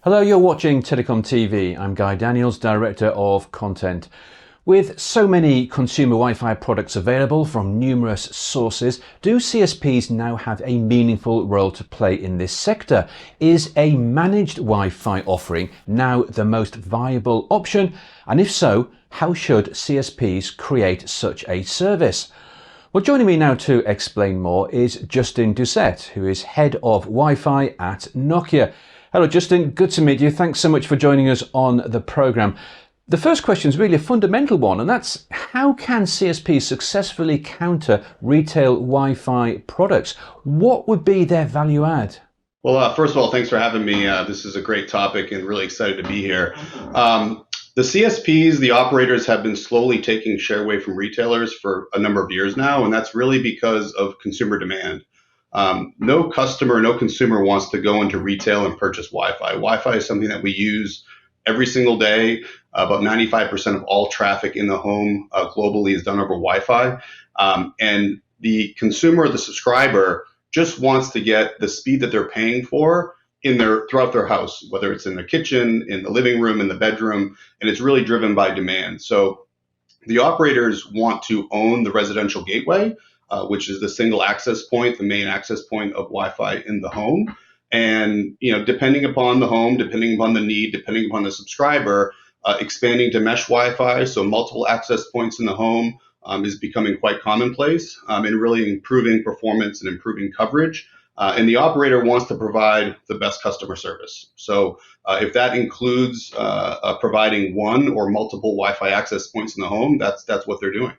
Hello, you're watching TelecomTV. I'm Guy Daniels, Director of Content. With so many consumer Wi-Fi products available from numerous sources, do CSPs now have a meaningful role to play in this sector? Is a managed Wi-Fi offering now the most viable option? And if so, how should CSPs create such a service? Well, joining me now to explain more is Justin Doucette, who is Head of Wi-Fi at Nokia. Hello, Justin. Good to meet you. Thanks so much for joining us on the programme. The first question is really a fundamental one, and that's how can CSPs successfully counter retail Wi-Fi products? What would be their value add? Well, first of all, thanks for having me. This is a great topic and really excited to be here. The CSPs, the operators, have been slowly taking share away from retailers for a number of years now, and that's really because of consumer demand. No customer, no consumer wants to go into retail and purchase Wi-Fi. Wi-Fi is something that we use every single day. About 95% of all traffic in the home globally is done over Wi-Fi. And the consumer, the subscriber, just wants to get the speed that they're paying for throughout their house, whether it's in their kitchen, in the living room, in the bedroom, and it's really driven by demand. So the operators want to own the residential gateway, which is the single access point, the main access point of Wi-Fi in the home. And depending upon the home, depending upon the need, depending upon the subscriber, expanding to mesh Wi-Fi, so multiple access points in the home, is becoming quite commonplace, and really improving performance and improving coverage. And the operator wants to provide the best customer service. So if that includes providing one or multiple Wi-Fi access points in the home, that's what they're doing.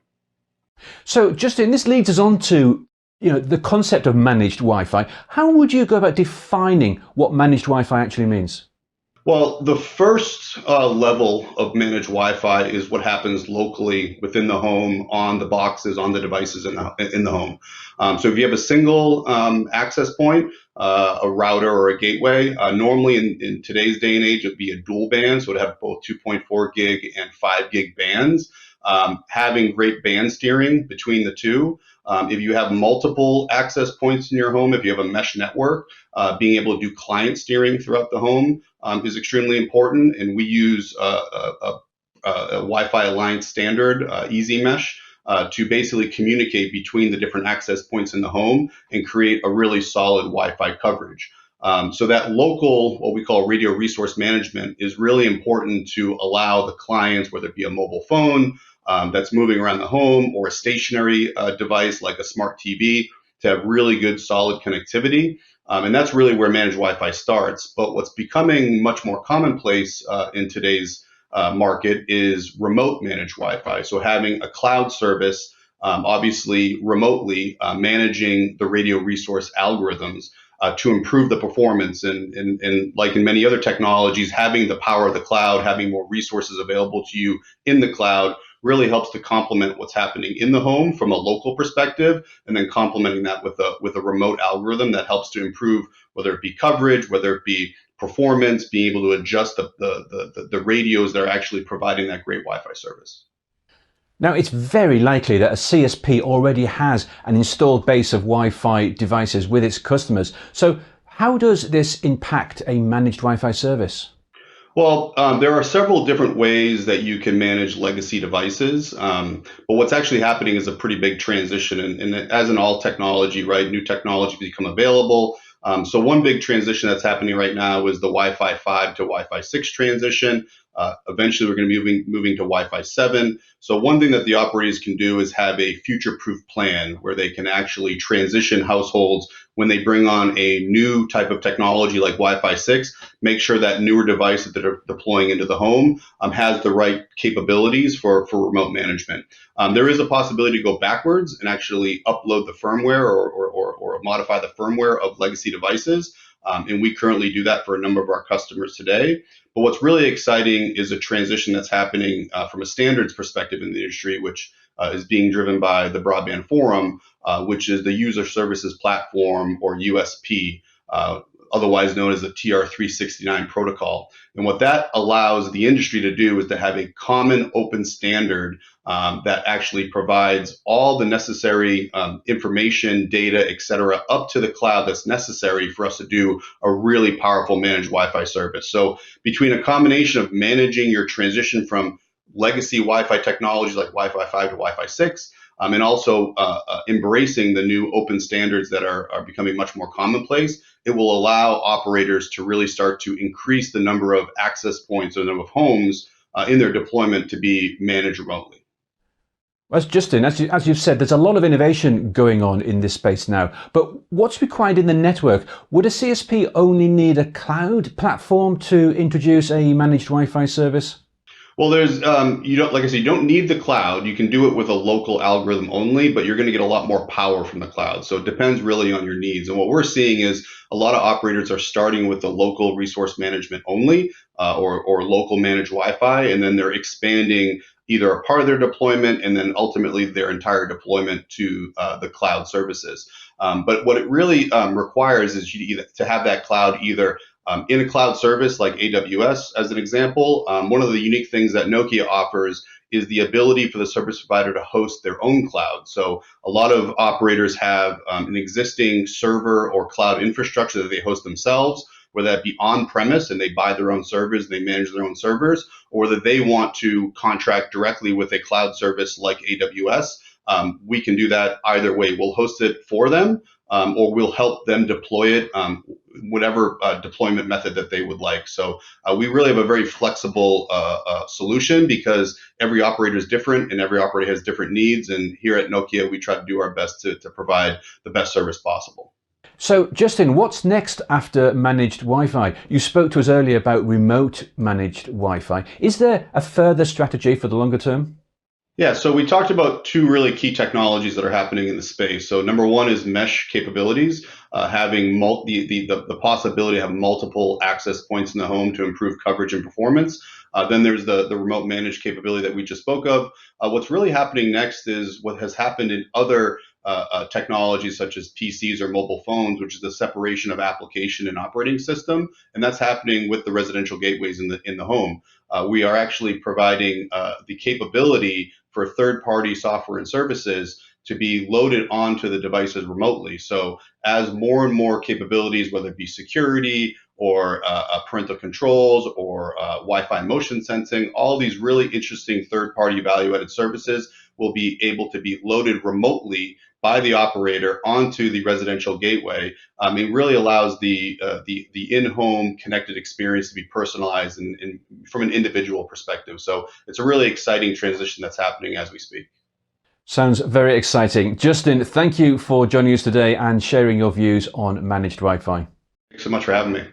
So, Justin, this leads us on to the concept of managed Wi-Fi. How would you go about defining what managed Wi-Fi actually means? Well, the first level of managed Wi-Fi is what happens locally within the home, on the boxes, on the devices in the home. So if you have a single access point, a router or a gateway, normally in today's day and age, it would be a dual band, so it would have both 2.4 gig and 5 gig bands. Having great band steering between the two. If you have multiple access points in your home, if you have a mesh network, being able to do client steering throughout the home is extremely important. And we use a Wi-Fi Alliance standard, Easy Mesh, to basically communicate between the different access points in the home and create a really solid Wi-Fi coverage. So that local, what we call radio resource management, is really important to allow the clients, whether it be a mobile phone that's moving around the home or a stationary device like a smart TV, to have really good, solid connectivity. And that's really where managed Wi-Fi starts. But what's becoming much more commonplace in today's market is remote managed Wi-Fi. So having a cloud service, obviously remotely managing the radio resource algorithms to improve the performance. And like in many other technologies, having the power of the cloud, having more resources available to you in the cloud really helps to complement what's happening in the home from a local perspective, and then complementing that with a remote algorithm that helps to improve, whether it be coverage, whether it be performance, being able to adjust the radios that are actually providing that great Wi-Fi service. Now, it's very likely that a CSP already has an installed base of Wi-Fi devices with its customers. So how does this impact a managed Wi-Fi service? Well, there are several different ways that you can manage legacy devices, but what's actually happening is a pretty big transition. And as in all technology, right, new technology become available. So one big transition that's happening right now is the Wi-Fi 5 to Wi-Fi 6 transition. Eventually, we're going to be moving to Wi-Fi 7. So one thing that the operators can do is have a future-proof plan where they can actually transition households when they bring on a new type of technology like Wi-Fi 6, make sure that newer device that they're deploying into the home has the right capabilities for remote management. There is a possibility to go backwards and actually upload the firmware or modify the firmware of legacy devices. And we currently do that for a number of our customers today. But what's really exciting is a transition that's happening from a standards perspective in the industry, which is being driven by the Broadband Forum, which is the User Services Platform, or USP, otherwise known as the TR-369 protocol. And what that allows the industry to do is to have a common open standard that actually provides all the necessary information, data, etc., up to the cloud that's necessary for us to do a really powerful managed Wi-Fi service. So between a combination of managing your transition from legacy Wi-Fi technologies like Wi-Fi 5 to Wi-Fi 6, and also embracing the new open standards that are becoming much more commonplace, it will allow operators to really start to increase the number of access points or the number of homes in their deployment to be managed remotely. Justin, as you've said, there's a lot of innovation going on in this space now. But what's required in the network? Would a CSP only need a cloud platform to introduce a managed Wi-Fi service? Well, there's you don't like I said, you don't need the cloud. You can do it with a local algorithm only, but you're going to get a lot more power from the cloud. So it depends really on your needs. And what we're seeing is a lot of operators are starting with the local resource management only, or local managed Wi-Fi, and then they're expanding either a part of their deployment and then ultimately their entire deployment to the cloud services. But what it really requires is you to have that cloud either in a cloud service like AWS, as an example. One of the unique things that Nokia offers is the ability for the service provider to host their own cloud. So a lot of operators have an existing server or cloud infrastructure that they host themselves, whether that be on-premise and they buy their own servers, they manage their own servers, or that they want to contract directly with a cloud service like AWS. We can do that either way. We'll host it for them, or we'll help them deploy it, whatever deployment method that they would like. So we really have a very flexible solution because every operator is different and every operator has different needs. And here at Nokia, we try to do our best to provide the best service possible. So, Justin, what's next after managed Wi-Fi? You spoke to us earlier about remote managed Wi-Fi. Is there a further strategy for the longer term? Yeah, so we talked about two really key technologies that are happening in the space. So number one is mesh capabilities, having the possibility to have multiple access points in the home to improve coverage and performance. Then there's the remote managed capability that we just spoke of. What's really happening next is what has happened in other technologies such as PCs or mobile phones, which is the separation of application and operating system, and that's happening with the residential gateways in the home. We are actually providing the capability for third-party software and services to be loaded onto the devices remotely. So as more and more capabilities, whether it be security or parental controls or Wi-Fi motion sensing, all these really interesting third-party value-added services will be able to be loaded remotely by the operator onto the residential gateway. It really allows the in-home connected experience to be personalized and from an individual perspective. So it's a really exciting transition that's happening as we speak. Sounds very exciting. Justin, thank you for joining us today and sharing your views on managed Wi-Fi. Thanks so much for having me.